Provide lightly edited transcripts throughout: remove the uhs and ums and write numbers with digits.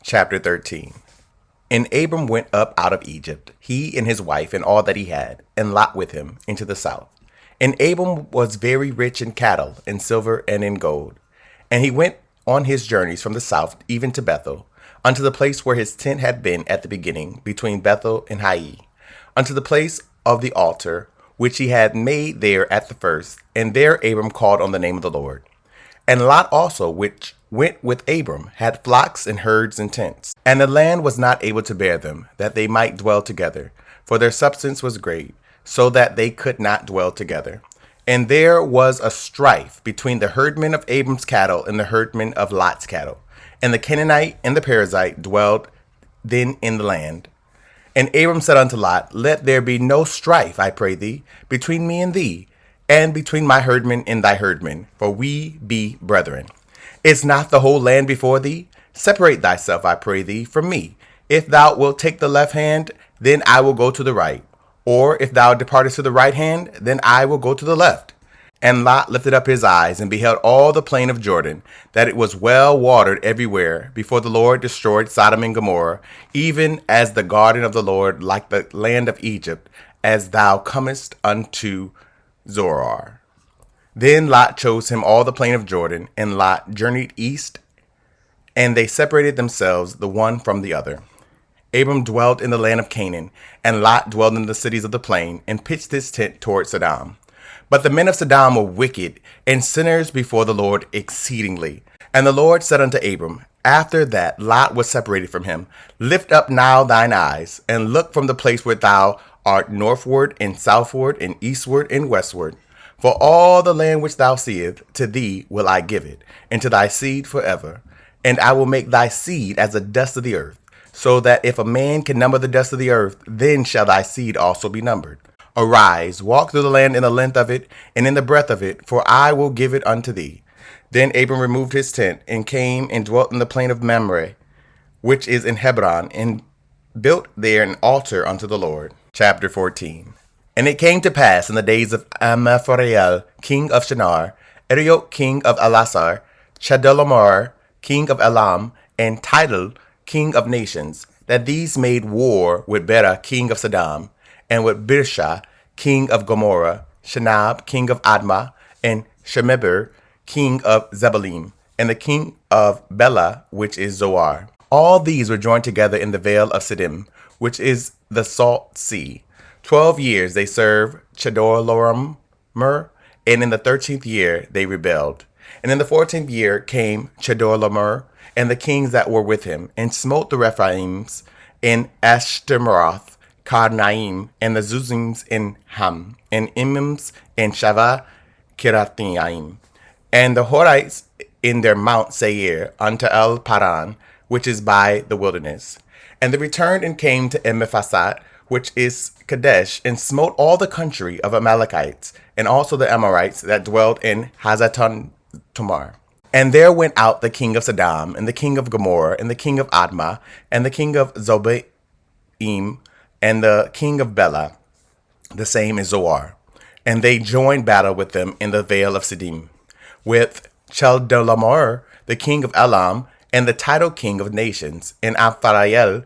Chapter 13. And Abram went up out of Egypt, he and his wife and all that he had, and Lot with him, into the south. And Abram was very rich in cattle, in silver, and in gold. And he went on his journeys from the south even to Bethel, unto the place where his tent had been at the beginning, between Bethel and Hai, unto the place of the altar, which he had made there at the first. And there Abram called on the name of the Lord. And Lot also, which went with Abram, had flocks and herds and tents. And the land was not able to bear them, that they might dwell together, for their substance was great, so that they could not dwell together. And there was a strife between the herdmen of Abram's cattle and the herdmen of Lot's cattle. And the Canaanite and the Perizzite dwelled then in the land. And Abram said unto Lot, Let there be no strife, I pray thee, between me and thee, and between my herdmen and thy herdmen, for we be brethren. Is not the whole land before thee? Separate thyself, I pray thee, from me. If thou wilt take the left hand, then I will go to the right. Or if thou departest to the right hand, then I will go to the left. And Lot lifted up his eyes and beheld all the plain of Jordan, that it was well watered everywhere, before the Lord destroyed Sodom and Gomorrah, even as the garden of the Lord, like the land of Egypt, as thou comest unto Zoar. Then Lot chose him all the plain of Jordan, and Lot journeyed east, and they separated themselves the one from the other. Abram dwelt in the land of Canaan, and Lot dwelt in the cities of the plain, and pitched his tent toward Sodom. But the men of Sodom were wicked, and sinners before the Lord exceedingly. And the Lord said unto Abram, after that Lot was separated from him, Lift up now thine eyes, and look from the place where thou art northward, and southward, and eastward, and westward. For all the land which thou seest, to thee will I give it, and to thy seed forever. And I will make thy seed as the dust of the earth, so that if a man can number the dust of the earth, then shall thy seed also be numbered. Arise, walk through the land in the length of it, and in the breadth of it, for I will give it unto thee. Then Abram removed his tent, and came and dwelt in the plain of Mamre, which is in Hebron, and built there an altar unto the Lord. Chapter 14. And it came to pass in the days of Amraphel, king of Shinar, Arioch, king of Elasar, Chedorlaomer, king of Elam, and Tidal, king of nations, that these made war with Bera, king of Sodom, and with Birsha, king of Gomorrah, Shinab, king of Admah, and Shemeber, king of Zebolim, and the king of Bela, which is Zoar. All these were joined together in the vale of Siddim, which is the salt sea. 12 years they served Chedorlaomer, and in the 13th year they rebelled. And in the 14th year came Chedorlaomer and the kings that were with him, and smote the Rephaims in Ashtemoth, Karnaim, and the Zuzims in Ham, and Imims in Shava Kirathaim, and the Horites in their Mount Seir unto El Paran, which is by the wilderness. And they returned and came to Emephasat, which is Kadesh, and smote all the country of Amalekites, and also the Amorites that dwelled in Hazaton Tamar. And there went out the king of Sodom, and the king of Gomorrah, and the king of Admah, and the king of Zobaim, and the king of Bela, the same is Zoar. And they joined battle with them in the vale of Siddim, with Chedorlaomer, the king of Elam, and the Tidal king of nations, and Ampharael,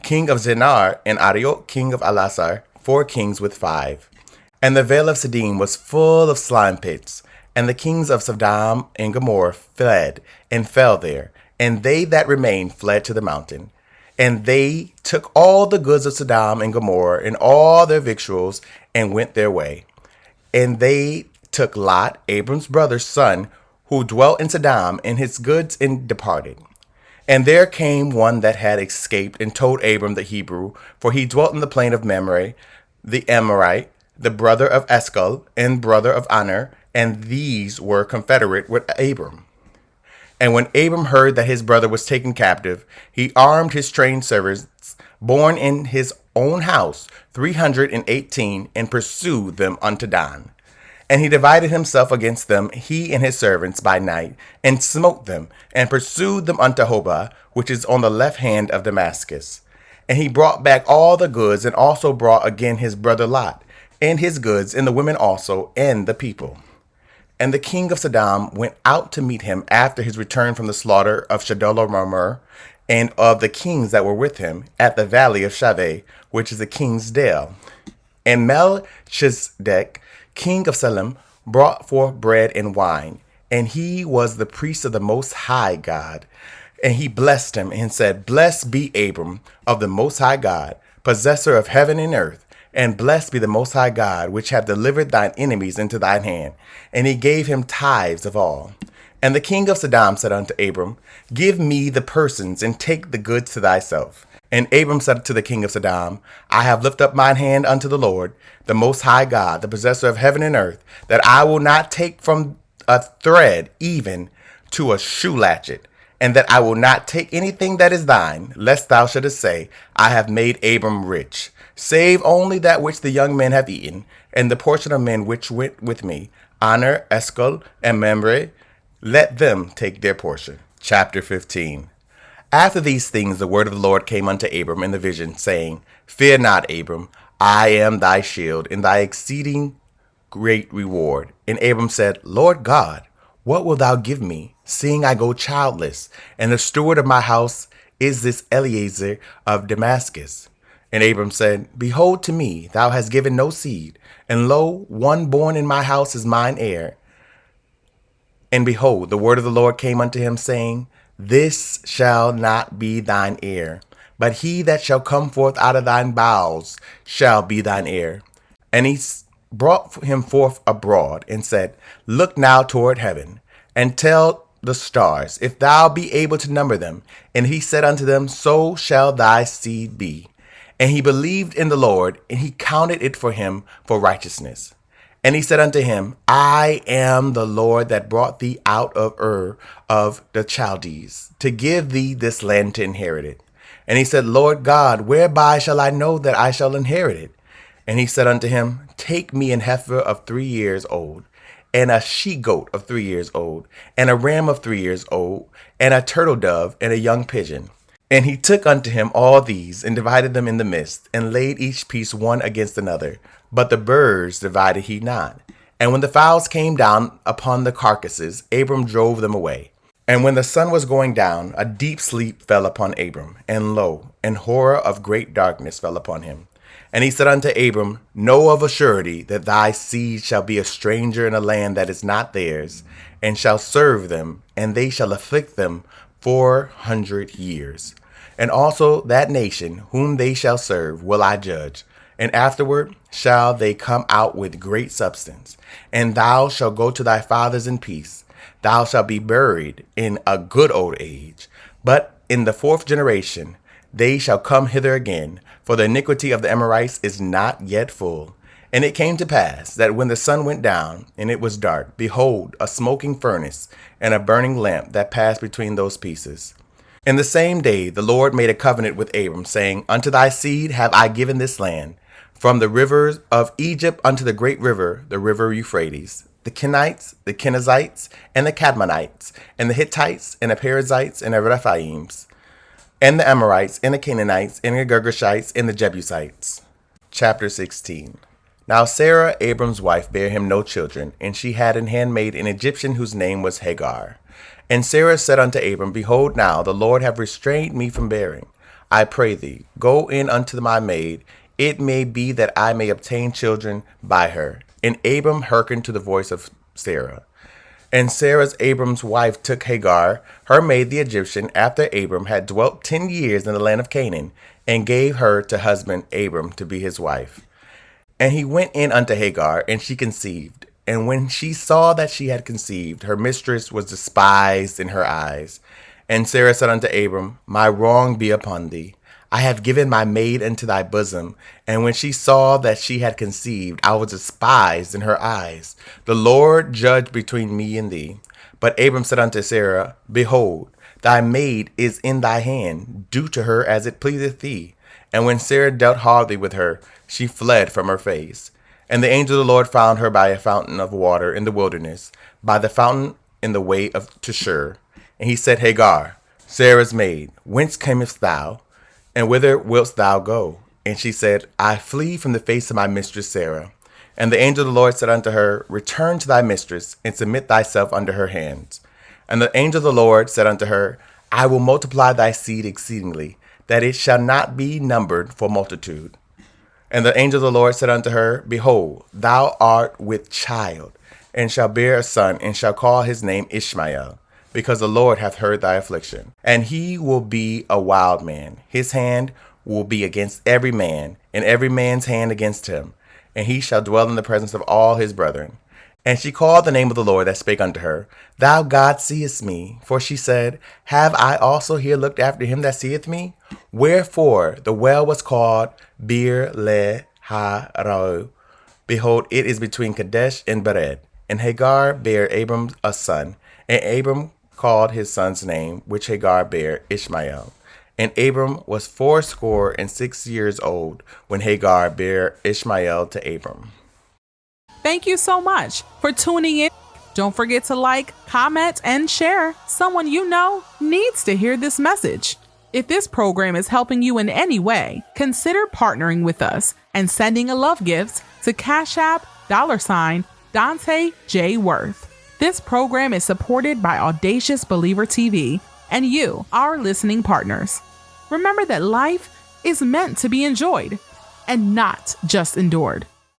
king of Zinar, and Arioch, king of Elasar, 4 kings with 5. And the vale of Siddim was full of slime pits, and the kings of Sodom and Gomorrah fled, and fell there, and they that remained fled to the mountain. And they took all the goods of Sodom and Gomorrah, and all their victuals, and went their way. And they took Lot, Abram's brother's son, who dwelt in Sodom, and his goods, and departed. And there came one that had escaped, and told Abram the Hebrew, for he dwelt in the plain of Mamre, the Amorite, the brother of Eshcol, and brother of Aner, and these were confederate with Abram. And when Abram heard that his brother was taken captive, he armed his trained servants, born in his own house, 318, and pursued them unto Dan. And he divided himself against them, he and his servants, by night, and smote them, and pursued them unto Hobah, which is on the left hand of Damascus. And he brought back all the goods, and also brought again his brother Lot, and his goods, and the women also, and the people. And the king of Sodom went out to meet him after his return from the slaughter of Chedorlaomer, and of the kings that were with him at the valley of Shaveh, which is the king's dale. And Melchizedek, king of Salem, brought forth bread and wine, and he was the priest of the Most High God. And he blessed him and said, Blessed be Abram of the Most High God, possessor of heaven and earth, and blessed be the Most High God, which hath delivered thine enemies into thine hand. And he gave him tithes of all. And the king of Sodom said unto Abram, Give me the persons, and take the goods to thyself. And Abram said to the king of Sodom, I have lifted up mine hand unto the Lord, the Most High God, the possessor of heaven and earth, that I will not take from a thread even to a shoe latchet, and that I will not take anything that is thine, lest thou shouldest say, I have made Abram rich, save only that which the young men have eaten, and the portion of men which went with me, Honor, Eshcol, and Mamre, let them take their portion. Chapter 15. After these things the word of the Lord came unto Abram in the vision, saying, Fear not, Abram, I am thy shield, and thy exceeding great reward. And Abram said, Lord God, what wilt thou give me, seeing I go childless, and the steward of my house is this Eliezer of Damascus? And Abram said, Behold, to me thou hast given no seed, and lo, one born in my house is mine heir. And behold, the word of the Lord came unto him, saying, This shall not be thine heir, but he that shall come forth out of thine bowels shall be thine heir. And he brought him forth abroad, and said, Look now toward heaven, and tell the stars, if thou be able to number them. And he said unto them, So shall thy seed be. And he believed in the Lord, and he counted it for him for righteousness. And he said unto him, I am the Lord that brought thee out of Ur of the Chaldees, to give thee this land to inherit it. And he said, Lord God, whereby shall I know that I shall inherit it? And he said unto him, Take me an heifer of 3 years old, and a she-goat of 3 years old, and a ram of 3 years old, and a turtle dove, and a young pigeon. And he took unto him all these, and divided them in the midst, and laid each piece one against another. But the birds divided he not. And when the fowls came down upon the carcasses, Abram drove them away. And when the sun was going down, a deep sleep fell upon Abram, and lo, an horror of great darkness fell upon him. And he said unto Abram, Know of a surety that thy seed shall be a stranger in a land that is not theirs, and shall serve them, and they shall afflict them 400 years. And also that nation whom they shall serve will I judge, and afterward shall they come out with great substance. And thou shalt go to thy fathers in peace. Thou shalt be buried in a good old age. But in the 4th generation they shall come hither again, for the iniquity of the Amorites is not yet full. And it came to pass that when the sun went down, and it was dark, behold, a smoking furnace, and a burning lamp that passed between those pieces. In the same day the Lord made a covenant with Abram, saying, Unto thy seed have I given this land, from the rivers of Egypt unto the great river, the river Euphrates, the Kenites, the Kenizzites, and the Cadmonites, and the Hittites, and the Perizzites, and the Rephaims, and the Amorites, and the Canaanites, and the Girgashites, and the Jebusites. Chapter 16. Now Sarah, Abram's wife, bare him no children, and she had an handmaid, an Egyptian, whose name was Hagar. And Sarah said unto Abram, Behold, now the Lord hath restrained me from bearing. I pray thee, go in unto my maid. It may be that I may obtain children by her. And Abram hearkened to the voice of Sarah. And Sarah's Abram's wife took Hagar, her maid the Egyptian, after Abram had dwelt 10 years in the land of Canaan, and gave her to husband Abram to be his wife. And he went in unto Hagar, and she conceived. And when she saw that she had conceived, her mistress was despised in her eyes. And Sarah said unto Abram, My wrong be upon thee. I have given my maid into thy bosom. And when she saw that she had conceived, I was despised in her eyes. The Lord judge between me and thee. But Abram said unto Sarah, Behold, thy maid is in thy hand. Do to her as it pleaseth thee. And when Sarah dealt hardly with her, she fled from her face. And the angel of the Lord found her by a fountain of water in the wilderness, by the fountain in the way to Shur. And he said, Hagar, Sarah's maid, whence camest thou? And whither wilt thou go? And she said, I flee from the face of my mistress Sarah. And the angel of the Lord said unto her, Return to thy mistress, and submit thyself under her hands. And the angel of the Lord said unto her, I will multiply thy seed exceedingly, that it shall not be numbered for multitude. And the angel of the Lord said unto her, Behold, thou art with child, and shall bear a son, and shall call his name Ishmael, because the Lord hath heard thy affliction. And he will be a wild man. His hand will be against every man, and every man's hand against him. And he shall dwell in the presence of all his brethren. And she called the name of the Lord that spake unto her, Thou God seest me. For she said, Have I also here looked after him that seeth me? Wherefore the well was called Bir le Behold, it is between Kadesh and Bered. And Hagar bare Abram a son, and Abram called his son's name, which Hagar bare, Ishmael. And Abram was 86 old when Hagar bare Ishmael to Abram. Thank you so much for tuning in. Don't forget to like, comment, and share. Someone you know needs to hear this message. If this program is helping you in any way, consider partnering with us and sending a love gift to Cash App $Dante J. Worth. This program is supported by Audacious Believer TV and you, our listening partners. Remember that life is meant to be enjoyed and not just endured.